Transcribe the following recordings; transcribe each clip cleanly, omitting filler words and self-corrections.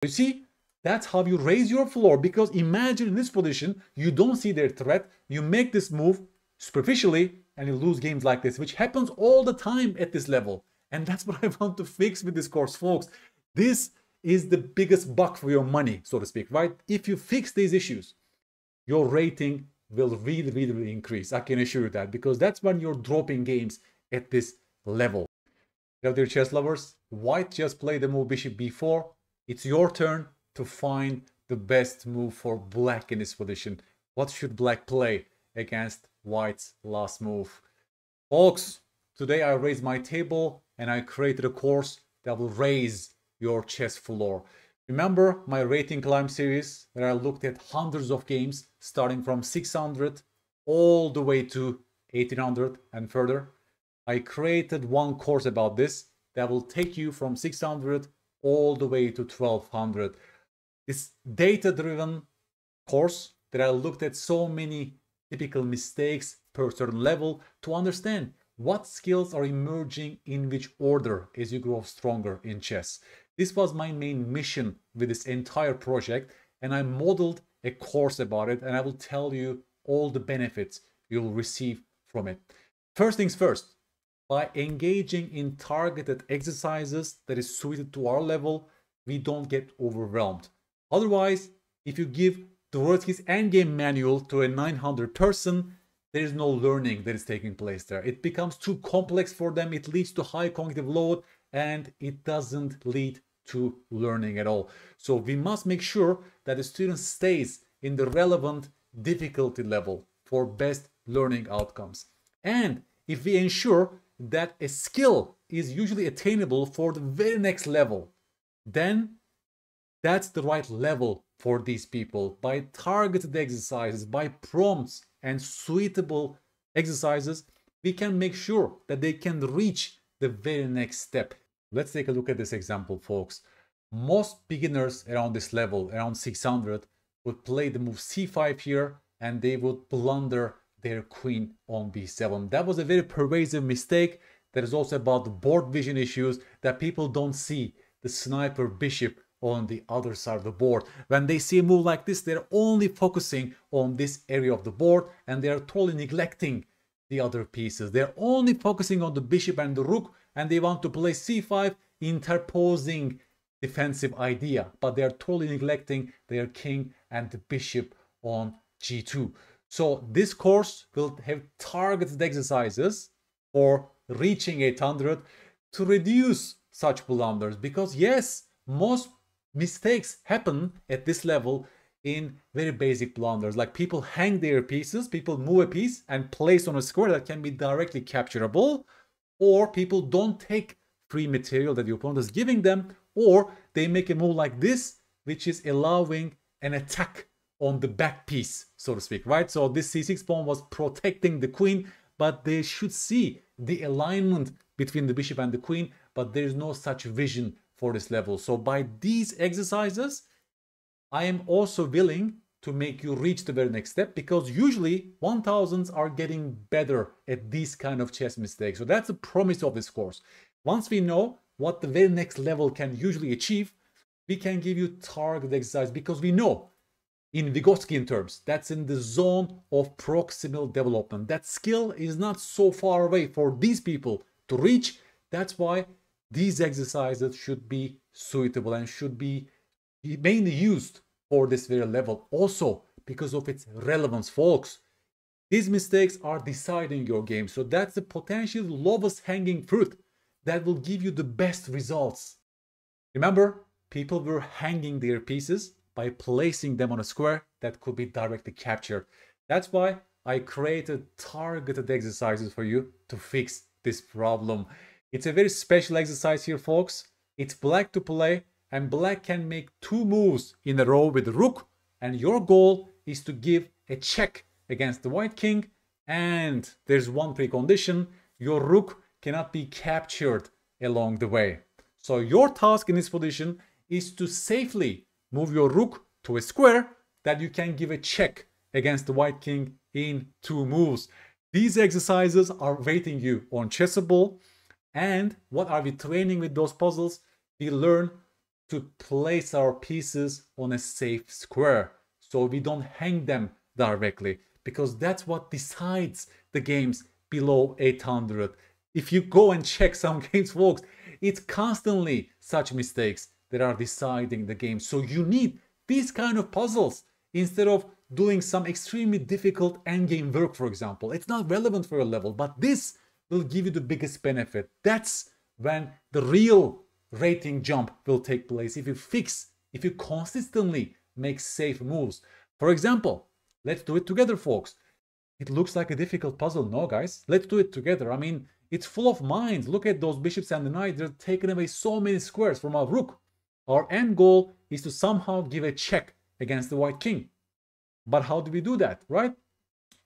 You see, that's how you raise your floor, because imagine in this position, you don't see their threat, you make this move superficially, and you lose games like this, which happens all the time at this level. And that's what I want to fix with this course, folks. This is the biggest buck for your money, so to speak, right? If you fix these issues, your rating will really increase. I can assure you that, because that's when you're dropping games at this level. Now, dear chess lovers, white just played the move bishop b4. It's your turn to find the best move for black in this position. What should black play against white's last move? Folks, today I raised my table and I created a course that will raise your chess floor. Remember my rating climb series where I looked at hundreds of games starting from 600 all the way to 1800 and further? I created one course about this that will take you from 600 all the way to 1200. This data-driven course that I looked at so many typical mistakes per certain level to understand what skills are emerging in which order as you grow stronger in chess. This was my main mission with this entire project, and I modeled a course about it, and I will tell you all the benefits you will receive from it. First things first, by engaging in targeted exercises that is suited to our level, we don't get overwhelmed. Otherwise, if you give Dorothy's endgame manual to a 900 person, there is no learning that is taking place there. It becomes too complex for them, it leads to high cognitive load, and it doesn't lead to learning at all. So we must make sure that the student stays in the relevant difficulty level for best learning outcomes. And if we ensure that a skill is usually attainable for the very next level, then that's the right level for these people. By targeted exercises, by prompts and suitable exercises, we can make sure that they can reach the very next step. Let's take a look at this example, folks. Most beginners around this level, around 600, would play the move c5 here, and they would blunder their queen on b7. That was a very pervasive mistake. That is also about the board vision issues, that people don't see the sniper bishop on the other side of the board. When they see a move like this, they're only focusing on this area of the board, and they're totally neglecting the other pieces. They're only focusing on the bishop and the rook, and they want to play c5, interposing defensive idea, but they're totally neglecting their king and the bishop on g2. So this course will have targeted exercises for reaching 800 to reduce such blunders, because yes, most mistakes happen at this level in very basic blunders, like people hang their pieces, people move a piece and place on a square that can be directly capturable, or people don't take free material that the opponent is giving them, or they make a move like this, which is allowing an attack on the back piece, so to speak, right? So this c6 pawn was protecting the queen, but they should see the alignment between the bishop and the queen, but there is no such vision for this level. So by these exercises, I am also willing to make you reach the very next step, because usually 1000s are getting better at these kind of chess mistakes. So that's the promise of this course. Once we know what the very next level can usually achieve, we can give you target exercise, because we know in Vygotskian terms, that's in the zone of proximal development. That skill is not so far away for these people to reach. That's why these exercises should be suitable and should be mainly used for this very level. Also, because of its relevance, folks. These mistakes are deciding your game. So that's the potential lowest hanging fruit that will give you the best results. Remember, people were hanging their pieces by placing them on a square that could be directly captured. That's why I created targeted exercises for you to fix this problem. It's a very special exercise here, folks. It's black to play, and black can make two moves in a row with the rook, and your goal is to give a check against the white king, and there's one precondition: your rook cannot be captured along the way. So your task in this position is to safely move your rook to a square that you can give a check against the white king in two moves. These exercises are waiting you on Chessable. And what are we training with those puzzles? We learn to place our pieces on a safe square so we don't hang them directly, because that's what decides the games below 800. If you go and check some games, folks, it's constantly such mistakes that are deciding the game. So you need these kind of puzzles instead of doing some extremely difficult endgame work, for example. It's not relevant for your level, but this will give you the biggest benefit. That's when the real rating jump will take place. If you consistently make safe moves. For example, let's do it together, folks. It looks like a difficult puzzle, no, guys? Let's do it together. I mean, it's full of mines. Look at those bishops and the knight. They're taking away so many squares from our rook. Our end goal is to somehow give a check against the white king. But how do we do that, right?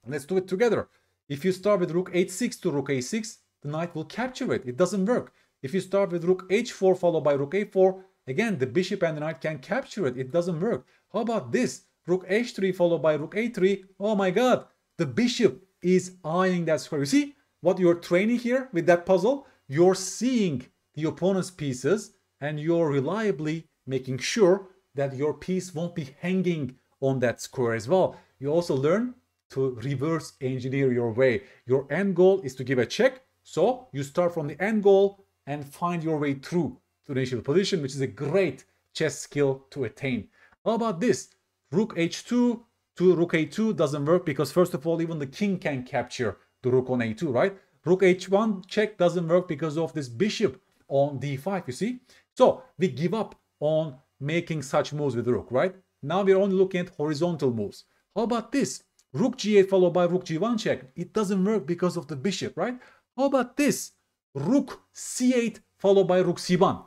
Let's do it together. If you start with rook h6 to rook a6, the knight will capture it. It doesn't work. If you start with rook h4 followed by rook a4, again, the bishop and the knight can capture it. It doesn't work. How about this? Rook h3 followed by rook a3. Oh my god, the bishop is eyeing that square. You see what you're training here with that puzzle? You're seeing the opponent's pieces and you're reliably making sure that your piece won't be hanging on that square as well. You also learn to reverse engineer your way. Your end goal is to give a check. So you start from the end goal and find your way through to the initial position, which is a great chess skill to attain. How about this? Rook h2 to rook a2 doesn't work because, first of all, even the king can capture the rook on a2, right? Rook h1 check doesn't work because of this bishop on d5, you see? So we give up on making such moves with the rook, right? Now we're only looking at horizontal moves. How about this? Rook g8 followed by rook g1 check. It doesn't work because of the bishop, right? How about this? Rook c8 followed by rook c1.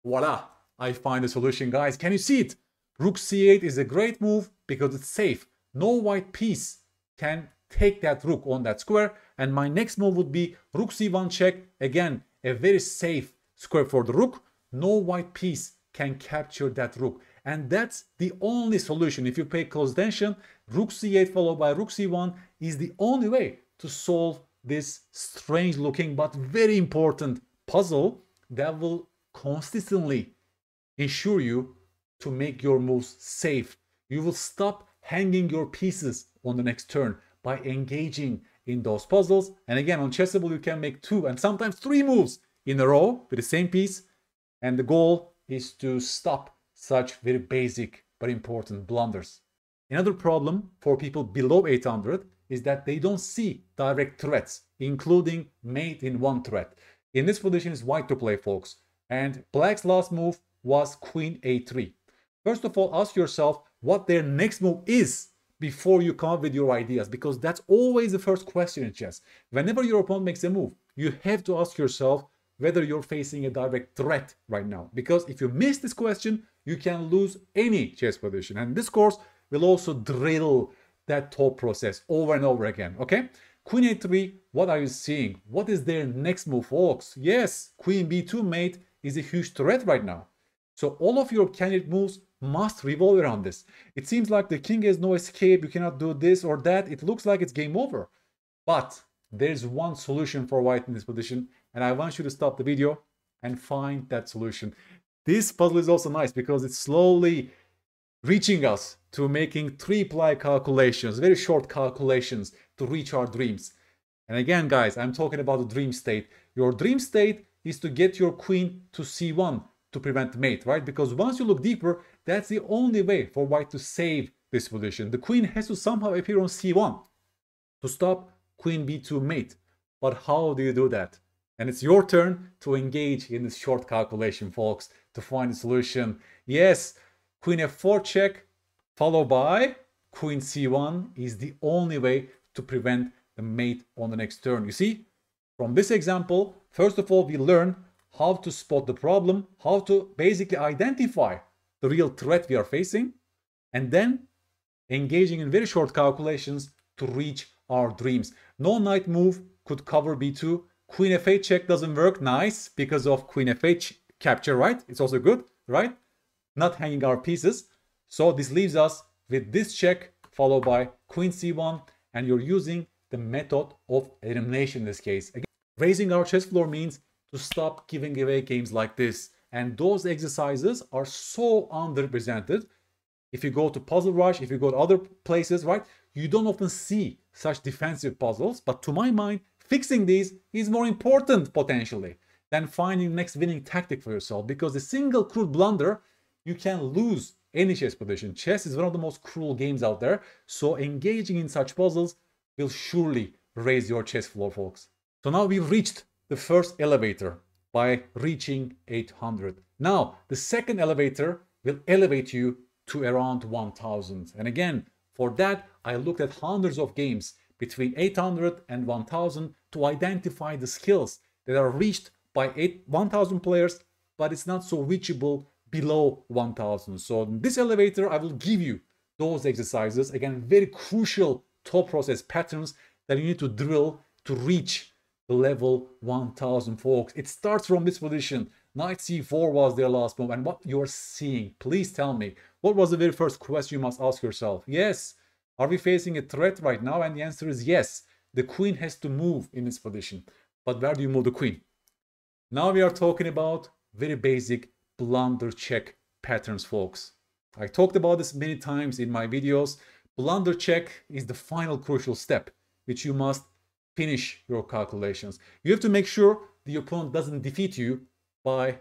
Voila! I find a solution, guys. Can you see it? Rook c8 is a great move because it's safe. No white piece can take that rook on that square. And my next move would be rook c1 check. Again, a very safe square for the rook. No white piece can capture that rook. And that's the only solution. If you pay close attention, rook c8 followed by rook c1 is the only way to solve this strange looking but very important puzzle that will consistently ensure you to make your moves safe. You will stop hanging your pieces on the next turn by engaging in those puzzles. And again, on Chessable, you can make 2 and sometimes 3 moves in a row with the same piece. And the goal is to stop such very basic but important blunders. Another problem for people below 800 is that they don't see direct threats, including mate in one threat. In this position is white to play, folks. And black's last move was queen a3. First of all, ask yourself what their next move is before you come up with your ideas, because that's always the first question in chess. Whenever your opponent makes a move, you have to ask yourself whether you're facing a direct threat right now. Because if you miss this question, you can lose any chess position. And this course will also drill that thought process over and over again, okay? Queen a3, what are you seeing? What is their next move, folks? Yes, queen b2 mate is a huge threat right now. So all of your candidate moves must revolve around this. It seems like the king has no escape, you cannot do this or that. It looks like it's game over. But there's one solution for white in this position, and I want you to stop the video and find that solution. This puzzle is also nice because it's slowly reaching us to making 3-ply calculations, very short calculations to reach our dreams. And again, guys, I'm talking about the dream state. Your dream state is to get your queen to c1 to prevent mate, right? Because once you look deeper, that's the only way for white to save this position. The queen has to somehow appear on c1 to stop queen b2 mate. But how do you do that? And it's your turn to engage in this short calculation, folks, to find a solution. Yes, queen f4 check followed by queen c1 is the only way to prevent the mate on the next turn. You see, from this example, first of all, we learn how to spot the problem, how to basically identify the real threat we are facing, and then engaging in very short calculations to reach our dreams. No knight move could cover b2. Queen f8 check doesn't work. Nice, because of queen f8 capture, right? It's also good, right? Not hanging our pieces. So this leaves us with this check followed by queen c1, and you're using the method of elimination in this case. Again, raising our chess floor means to stop giving away games like this. And those exercises are so underrepresented. If you go to Puzzle Rush, if you go to other places, right, you don't often see such defensive puzzles. But to my mind, fixing these is more important potentially than finding the next winning tactic for yourself, because a single crude blunder, you can lose any chess position. Chess is one of the most cruel games out there, so engaging in such puzzles will surely raise your chess floor, folks. So now we've reached the first elevator by reaching 800. Now, the second elevator will elevate you to around 1000. And again, for that, I looked at hundreds of games between 800 and 1000 to identify the skills that are reached by 1000 players, but it's not so reachable below 1000. So in this elevator, I will give you those exercises. Again, very crucial thought process patterns that you need to drill to reach the level 1000, folks. It starts from this position. Knight c4 was their last move. And what you're seeing, please tell me, what was the very first question you must ask yourself? Yes, are we facing a threat right now? And the answer is yes. The queen has to move in this position. But where do you move the queen? Now we are talking about very basic blunder check patterns, folks. I talked about this many times in my videos. Blunder check is the final crucial step, which you must finish your calculations. You have to make sure the opponent doesn't defeat you by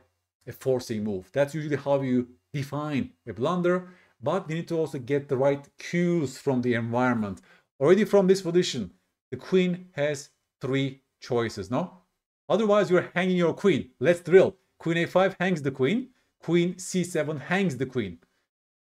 a forcing move. That's usually how you define a blunder, but you need to also get the right cues from the environment. Already from this position, the queen has 3 choices, no? Otherwise, you're hanging your queen. Let's drill. Queen a5 hangs the queen. Queen c7 hangs the queen.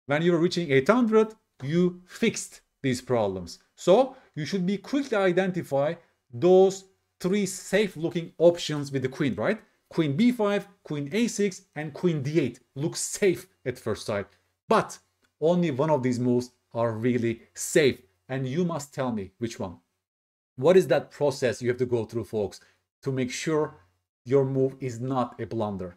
When you're reaching 800, you fixed these problems. So you should be quickly identify those 3 safe-looking options with the queen, right? Queen b5, queen a6, and queen d8 looks safe at first sight. But only one of these moves are really safe. And you must tell me which one. What is that process you have to go through, folks, to make sure your move is not a blunder?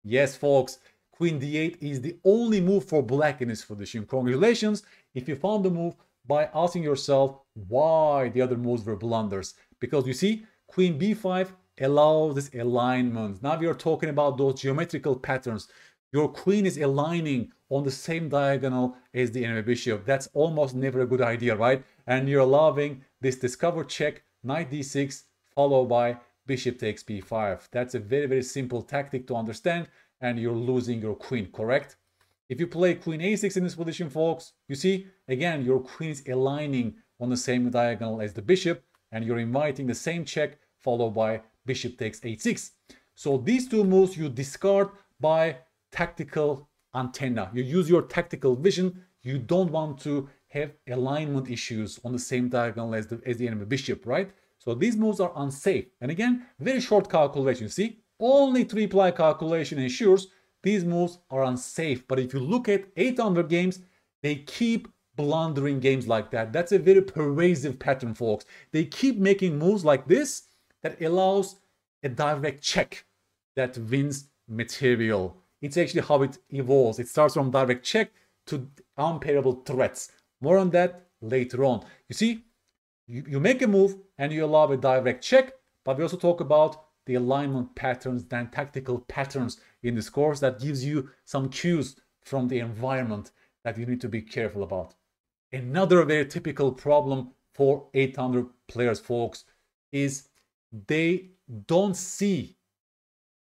Yes, folks, queen d8 is the only move for black in this position. Congratulations if you found the move by asking yourself why the other moves were blunders. Because you see, queen b5 allows this alignment. Now we are talking about those geometrical patterns. Your queen is aligning on the same diagonal as the enemy bishop. That's almost never a good idea, right? And you're allowing this discover check, knight d6, followed by bishop takes b5. That's a very, very simple tactic to understand, and you're losing your queen, correct? If you play queen a6 in this position, folks, you see, again, your queen is aligning on the same diagonal as the bishop, and you're inviting the same check, followed by bishop takes h6. So these 2 moves you discard by tactical antenna. You use your tactical vision. You don't want to have alignment issues on the same diagonal as the enemy bishop, right? So these moves are unsafe. And again, very short calculation. See, only 3-ply calculation ensures these moves are unsafe. But if you look at 800 games, they keep blundering games like that. That's a very pervasive pattern, folks. They keep making moves like this that allows a direct check that wins material. It's actually how it evolves. It starts from direct check to unparable threats. More on that later on. You see, you make a move and you allow a direct check, but we also talk about the alignment patterns and tactical patterns in this course that gives you some cues from the environment that you need to be careful about. Another very typical problem for 800 players, folks, is they don't see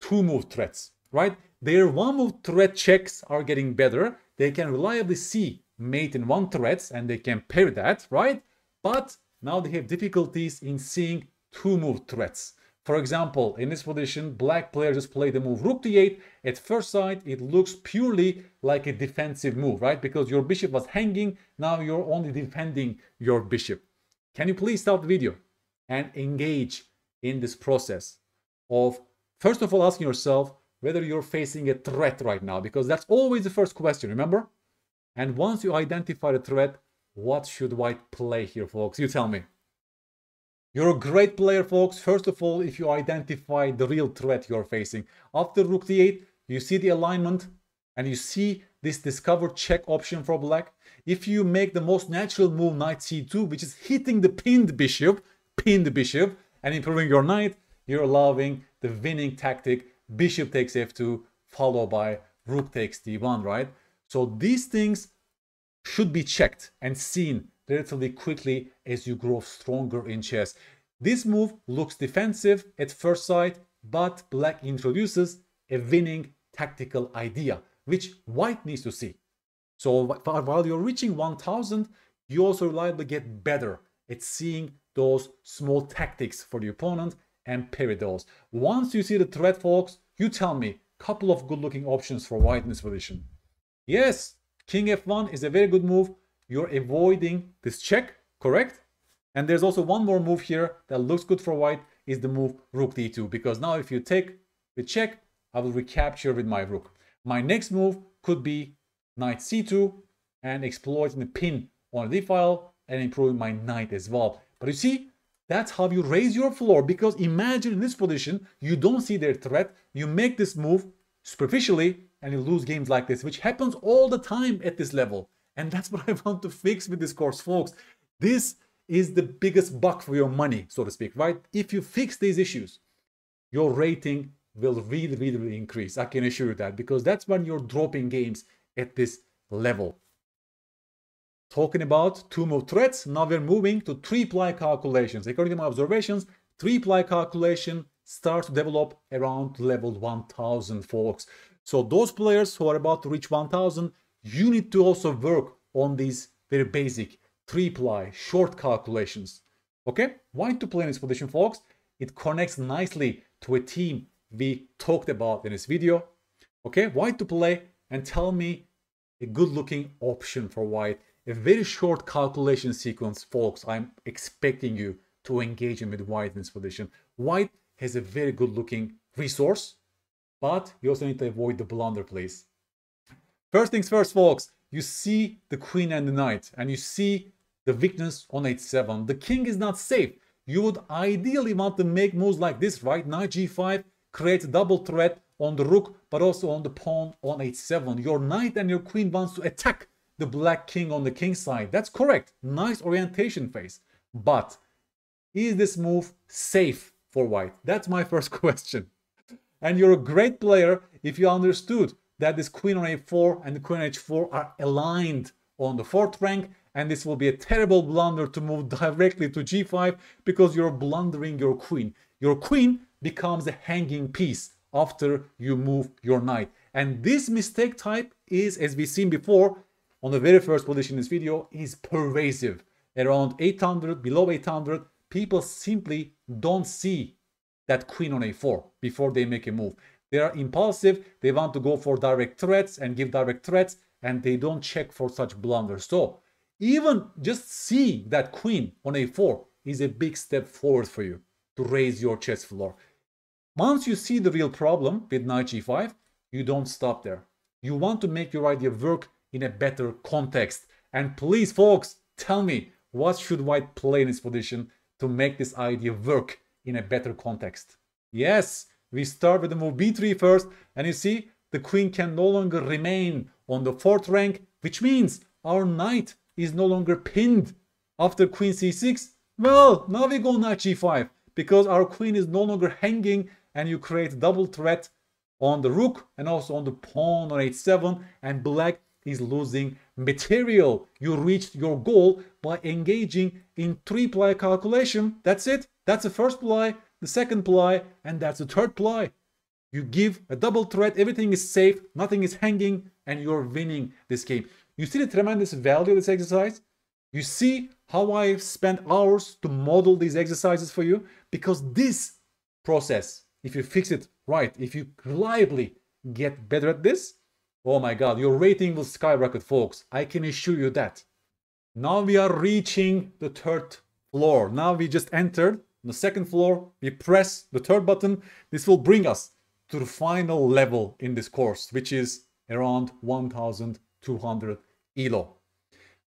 2-move threats, right? Their 1-move threat checks are getting better. They can reliably see mate in 1 threats and they can pair that, right? But now they have difficulties in seeing 2-move threats. For example, in this position, black players just play the move rook d8. At first sight, it looks purely like a defensive move, right? Because your bishop was hanging, now you're only defending your bishop. Can you please stop the video and engage in this process of, first of all, asking yourself whether you're facing a threat right now, because that's always the first question, remember? And once you identify the threat, what should white play here, folks? You tell me. You're a great player, folks. First of all, if you identify the real threat you're facing. After rook d8, you see the alignment and you see this discover check option for black. If you make the most natural move, knight c2, which is hitting the pinned bishop, and improving your knight, you're allowing the winning tactic, bishop takes f2, followed by rook takes d1, right? So these things should be checked and seen relatively quickly as you grow stronger in chess. This move looks defensive at first sight, but black introduces a winning tactical idea, which white needs to see. So while you're reaching 1000, you also reliably get better at seeing those small tactics for the opponent and parry those. Once you see the threat, folks, you tell me a couple of good looking options for white in this position. Yes, king f1 is a very good move. You're avoiding this check, correct? And there's also one more move here that looks good for white, is the move rook d2, because now if you take the check, I will recapture with my rook. My next move could be knight c2 and exploiting the pin on the d file and improving my knight as well. But you see, that's how you raise your floor, because imagine in this position, you don't see their threat, you make this move superficially and you lose games like this, which happens all the time at this level. And that's what I want to fix with this course, folks. This is the biggest buck for your money, so to speak, right? If you fix these issues, your rating will really increase. I can assure you that, because that's when you're dropping games at this level. Talking about two-move threats, now we're moving to three-ply calculations. According to my observations, three-ply calculation starts to develop around level 1000, folks. So those players who are about to reach 1000, you need to also work on these very basic three-ply short calculations. Okay, why to play in this position, folks? It connects nicely to a theme we talked about in this video. Okay, why to play, and tell me a good-looking option for white. A very short calculation sequence, folks. I'm expecting you to engage in with white in this position. White has a very good-looking resource, but you also need to avoid the blunder, please. First things first, folks. You see the queen and the knight, and you see the weakness on h7. The king is not safe. You would ideally want to make moves like this, right? Knight g5 creates a double threat on the rook, but also on the pawn on h7. Your knight and your queen wants to attack the black king on the king side. That's correct. Nice orientation phase. But is this move safe for white? That's my first question. And you're a great player if you understood that this queen on a4 and the queen on h4 are aligned on the 4th rank, and this will be a terrible blunder to move directly to g5 because you're blundering your queen. Your queen becomes a hanging piece after you move your knight. And this mistake type is, as we've seen before, on the very first position in this video, is pervasive. Around 800, below 800, people simply don't see that queen on a4 before they make a move. They are impulsive, they want to go for direct threats and give direct threats, and they don't check for such blunders. So even just seeing that queen on a4 is a big step forward for you to raise your chess floor. Once you see the real problem with knight g5, you don't stop there. You want to make your idea work in a better context. And please, folks, tell me, what should white play in this position to make this idea work in a better context? Yes, we start with the move b3 first, and you see the queen can no longer remain on the 4th rank, which means our knight is no longer pinned after queen c6. Well, now we go knight g5 because our queen is no longer hanging, and you create double threat on the rook and also on the pawn on h7, and black is losing material. You reached your goal by engaging in three-ply calculation. That's it. That's the first ply, the second ply, and that's the third ply. You give a double threat, everything is safe, nothing is hanging, and you're winning this game. You see the tremendous value of this exercise? You see how I've spent hours to model these exercises for you? Because this process, if you fix it right, if you reliably get better at this, oh my God, your rating will skyrocket, folks. I can assure you that. Now we are reaching the 3rd floor. Now we just entered the 2nd floor. We press the 3rd button. This will bring us to the final level in this course, which is around 1200 ELO.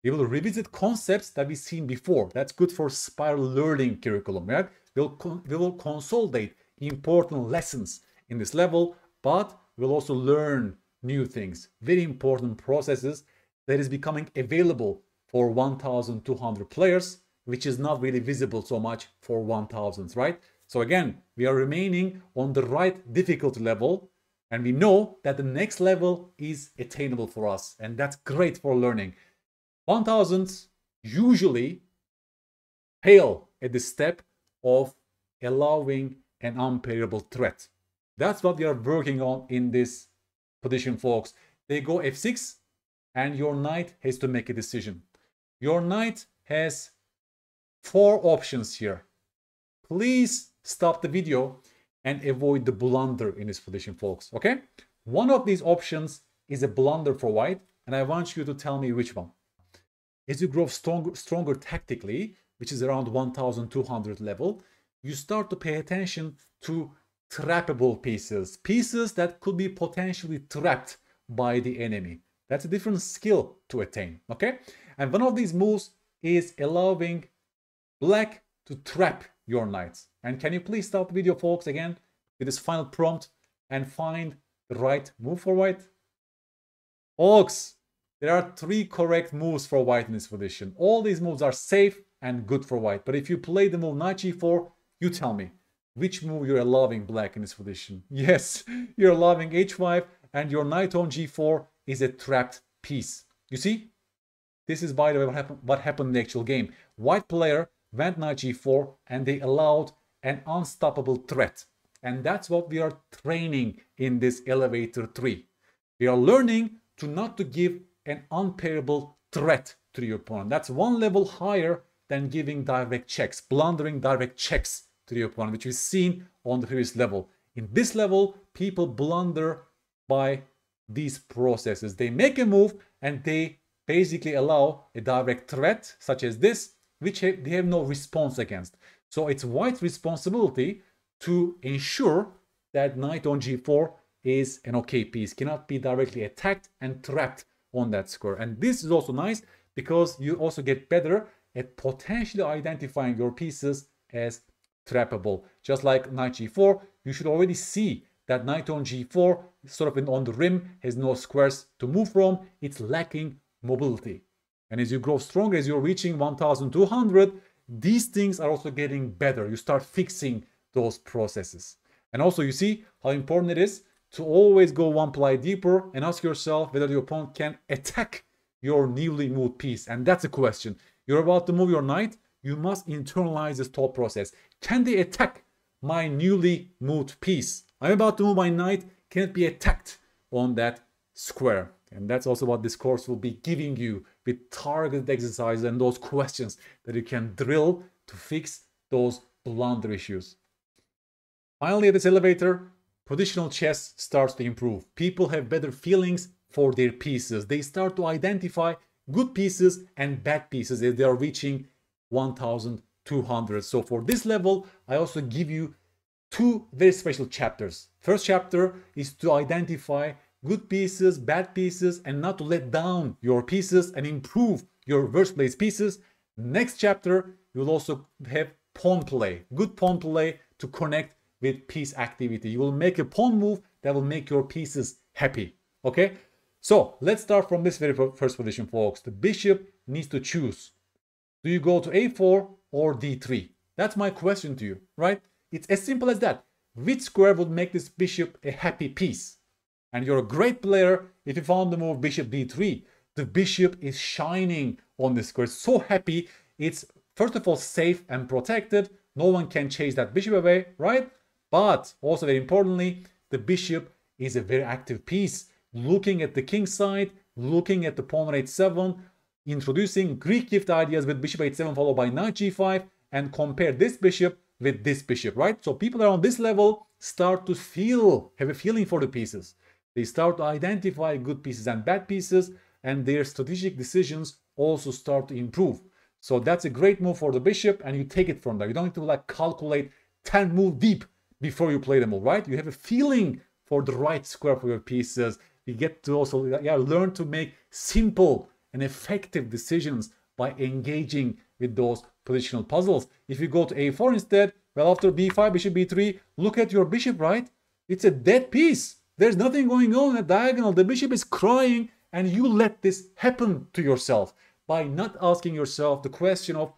We will revisit concepts that we've seen before. That's good for spiral learning curriculum, right? We will consolidate important lessons in this level, but we'll also learn new things, very important processes that is becoming available for 1200 players, which is not really visible so much for 1000s, right? So again, we are remaining on the right difficulty level, And we know that the next level is attainable for us. And that's great for learning. 1000s usually fail at the step of allowing an unpayable threat. That's what we are working on in this position, folks. They go f6 and your knight has to make a decision. Your knight has 4 options here. Please stop the video and avoid the blunder in this position, folks, okay? One of these options is a blunder for white, and I want you to tell me which one. As you grow stronger tactically, which is around 1200 level, you start to pay attention to trappable pieces. Pieces that could be potentially trapped by the enemy. That's a different skill to attain, okay? And one of these moves is allowing black to trap your knights. And can you please stop the video, folks, again with this final prompt and find the right move for white? Folks, there are 3 correct moves for white in this position. All these moves are safe and good for white. But if you play the move knight g4, you tell me which move you're allowing black in this position. Yes, you're allowing h5 and your knight on g4 is a trapped piece. You see? This is, by the way, what happened in the actual game. White player went knight g4 and they allowed an unstoppable threat. And that's what we are training in this elevator 3. We are learning to not to give an unpayable threat to your opponent. That's one level higher than giving direct checks, blundering direct checks to the opponent, which we've seen on the previous level. In this level, people blunder by these processes. They make a move and they basically allow a direct threat, such as this, which they have no response against. So it's white's responsibility to ensure that knight on g4 is an okay piece, cannot be directly attacked and trapped on that square. And this is also nice because you also get better at potentially identifying your pieces as trappable. Just like knight g4, you should already see that knight on g4 sort of on the rim has no squares to move from. It's lacking mobility. And as you grow stronger, as you're reaching 1200, these things are also getting better. You start fixing those processes. And also you see how important it is to always go one ply deeper and ask yourself whether your opponent can attack your newly moved piece. And that's a question. You're about to move your knight. You must internalize this thought process. Can they attack my newly moved piece? I'm about to move my knight. Can it be attacked on that square? And that's also what this course will be giving you with targeted exercises and those questions that you can drill to fix those blunder issues. Finally, at this elevator, positional chess starts to improve. People have better feelings for their pieces. They start to identify good pieces and bad pieces as they are reaching 1200. So for this level, I also give you 2 very special chapters. First chapter is to identify good pieces, bad pieces, and not to let down your pieces and improve your worst placed pieces. Next chapter, you will also have pawn play, good pawn play to connect with piece activity. You will make a pawn move that will make your pieces happy. Okay? So let's start from this very first position, folks. The bishop needs to choose. Do you go to a4 or d3? That's my question to you, right? It's as simple as that. Which square would make this bishop a happy piece? And you're a great player if you found the move bishop d3. The bishop is shining on this square. It's so happy. It's first of all safe and protected. No one can chase that bishop away, right? But also very importantly, the bishop is a very active piece. Looking at the king side, looking at the pawn on h7, introducing Greek gift ideas with bishop h7 followed by knight g5, and compare this bishop with this bishop, right? So people are on this level start to have a feeling for the pieces. They start to identify good pieces and bad pieces, and their strategic decisions also start to improve. So that's a great move for the bishop, and you take it from there. You don't need to like calculate 10 moves deep before you play the move, right? You have a feeling for the right square for your pieces. You get to also learn to make simple and effective decisions by engaging with those positional puzzles. If you go to a4 instead, well, after b5, bishop b3, look at your bishop, right? It's a dead piece. There's nothing going on at diagonal. The bishop is crying, and you let this happen to yourself by not asking yourself the question of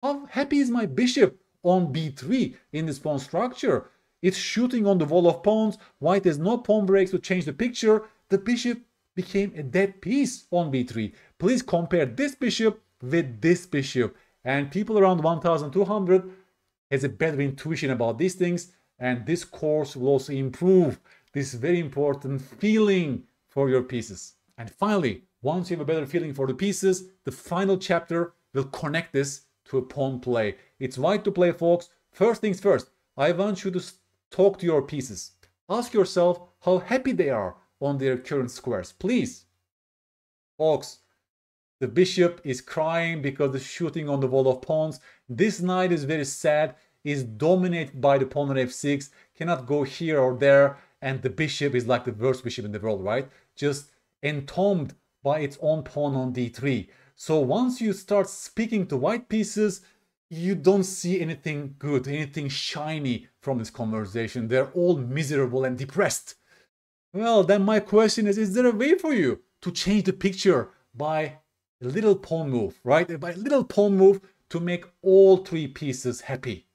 how happy is my bishop on b3 in this pawn structure? It's shooting on the wall of pawns. White has no pawn breaks to change the picture. The bishop became a dead piece on b3. Please compare this bishop with this bishop. And people around 1200 has a better intuition about these things. And this course will also improve this very important feeling for your pieces. And finally, once you have a better feeling for the pieces, the final chapter will connect this to a pawn play. It's white to play, folks. First things first, I want you to talk to your pieces. Ask yourself how happy they are on their current squares. Please. Folks, the bishop is crying because the shooting on the wall of pawns. This knight is very sad, is dominated by the pawn on f6, cannot go here or there, and the bishop is like the worst bishop in the world, right? Just entombed by its own pawn on d3. So once you start speaking to white pieces, you don't see anything good, anything shiny from this conversation. They're all miserable and depressed. Well, then my question is there a way for you to change the picture by a little pawn move, right? By a little pawn move to make all three pieces happy?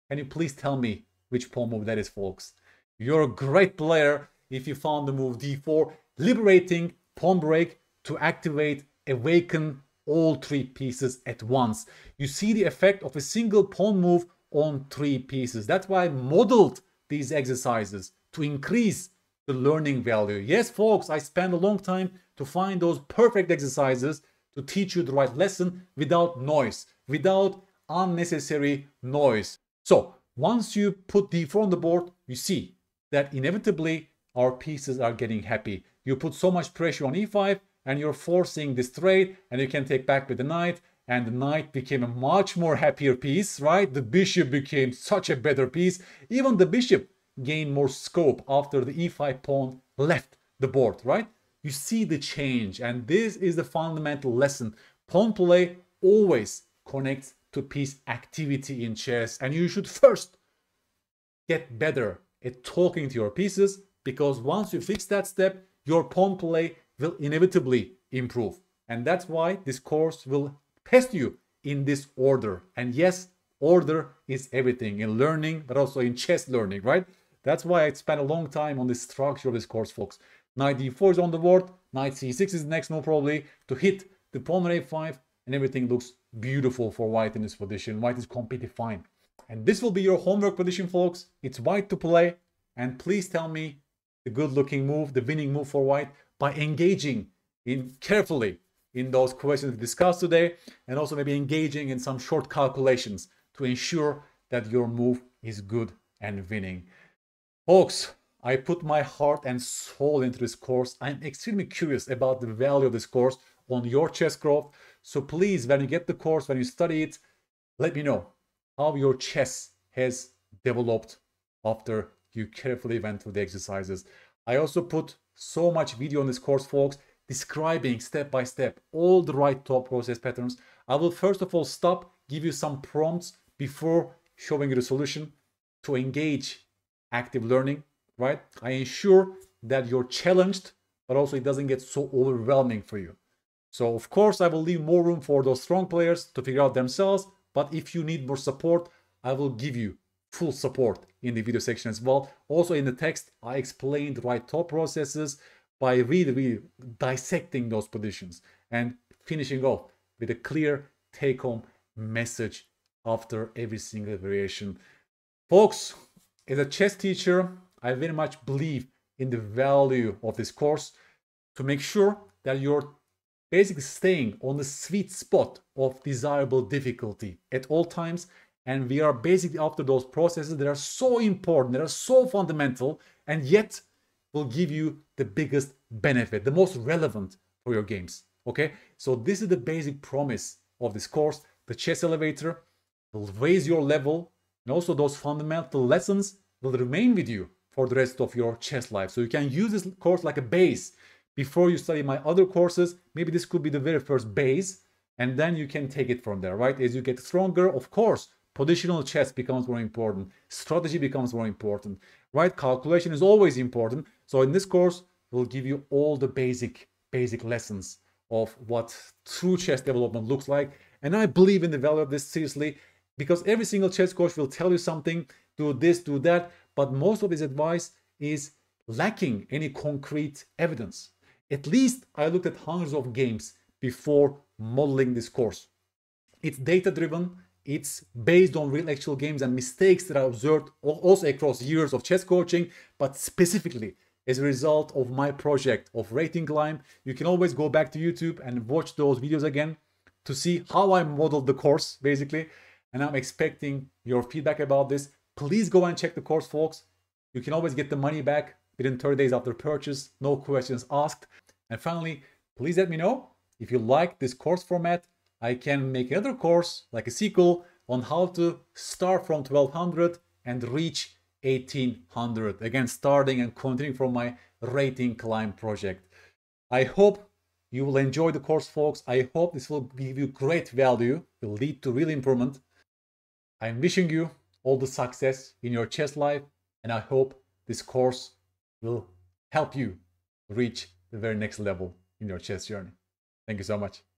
Can you please tell me which pawn move that is, folks? You're a great player if you found the move d4, liberating pawn break to activate, awaken all three pieces at once. You see the effect of a single pawn move on three pieces. That's why I modeled these exercises to increase the learning value. Yes, folks, I spent a long time to find those perfect exercises to teach you the right lesson without noise, without unnecessary noise. So once you put d4 on the board, you see that inevitably our pieces are getting happy. You put so much pressure on e5 and you're forcing this trade, and you can take back with the knight, and the knight became a much more happier piece, right? The bishop became such a better piece. Even the bishop gained more scope after the e5 pawn left the board, right? You see the change, and this is the fundamental lesson. Pawn play always connects to piece activity in chess, and you should first get better at talking to your pieces, because once you fix that step, your pawn play will inevitably improve. And that's why this course will test you in this order. And yes, order is everything in learning, but also in chess learning, right? That's why I spent a long time on the structure of this course, folks. Knight d4 is on the board, knight c6 is the next move probably to hit the pawn on a5, and everything looks beautiful for white in this position. White is completely fine. And this will be your homework position, folks. It's white to play, and please tell me the good looking move, the winning move for white, by engaging carefully in those questions we discussed today, and also maybe engaging in some short calculations to ensure that your move is good and winning. Folks, I put my heart and soul into this course. I'm extremely curious about the value of this course on your chess growth. So please, when you get the course, when you study it, let me know how your chess has developed after you carefully went through the exercises. I also put so much video on this course, folks, describing step by step all the right thought process patterns. I will first of all stop, give you some prompts before showing you the solution to engage active learning, right? I ensure that you're challenged, but also it doesn't get so overwhelming for you. So of course, I will leave more room for those strong players to figure out themselves. But if you need more support, I will give you full support in the video section as well. Also in the text, I explained the right thought processes by really dissecting those positions and finishing off with a clear take-home message after every single variation. Folks, as a chess teacher, I very much believe in the value of this course to make sure that you're basically staying on the sweet spot of desirable difficulty at all times. And we are basically after those processes that are so important, that are so fundamental, and yet will give you the biggest benefit, the most relevant for your games. Okay, so this is the basic promise of this course. The chess elevator will raise your level, and also those fundamental lessons will remain with you for the rest of your chess life. So you can use this course like a base before you study my other courses. Maybe this could be the very first base, and then you can take it from there, right? As you get stronger, of course, positional chess becomes more important. Strategy becomes more important, right? Calculation is always important. So in this course, we'll give you all the basic lessons of what true chess development looks like. And I believe in the value of this seriously, because every single chess coach will tell you something, do this, do that. but most of his advice is lacking any concrete evidence. At least I looked at hundreds of games before modeling this course. It's data-driven, it's based on real actual games and mistakes that I observed also across years of chess coaching, but specifically as a result of my project of Rating Climb. You can always go back to YouTube and watch those videos again to see how I modeled the course, basically. And I'm expecting your feedback about this. Please go and check the course, folks. You can always get the money back within 30 days after purchase, no questions asked. And finally, please let me know if you like this course format. I can make another course, like a sequel, on how to start from 1200 and reach 1800. Again, starting and continuing from my Rating Climb project. I hope you will enjoy the course, folks. I hope this will give you great value, will lead to real improvement. I'm wishing you all the success in your chess life, and I hope this course will help you reach the very next level in your chess journey. Thank you so much.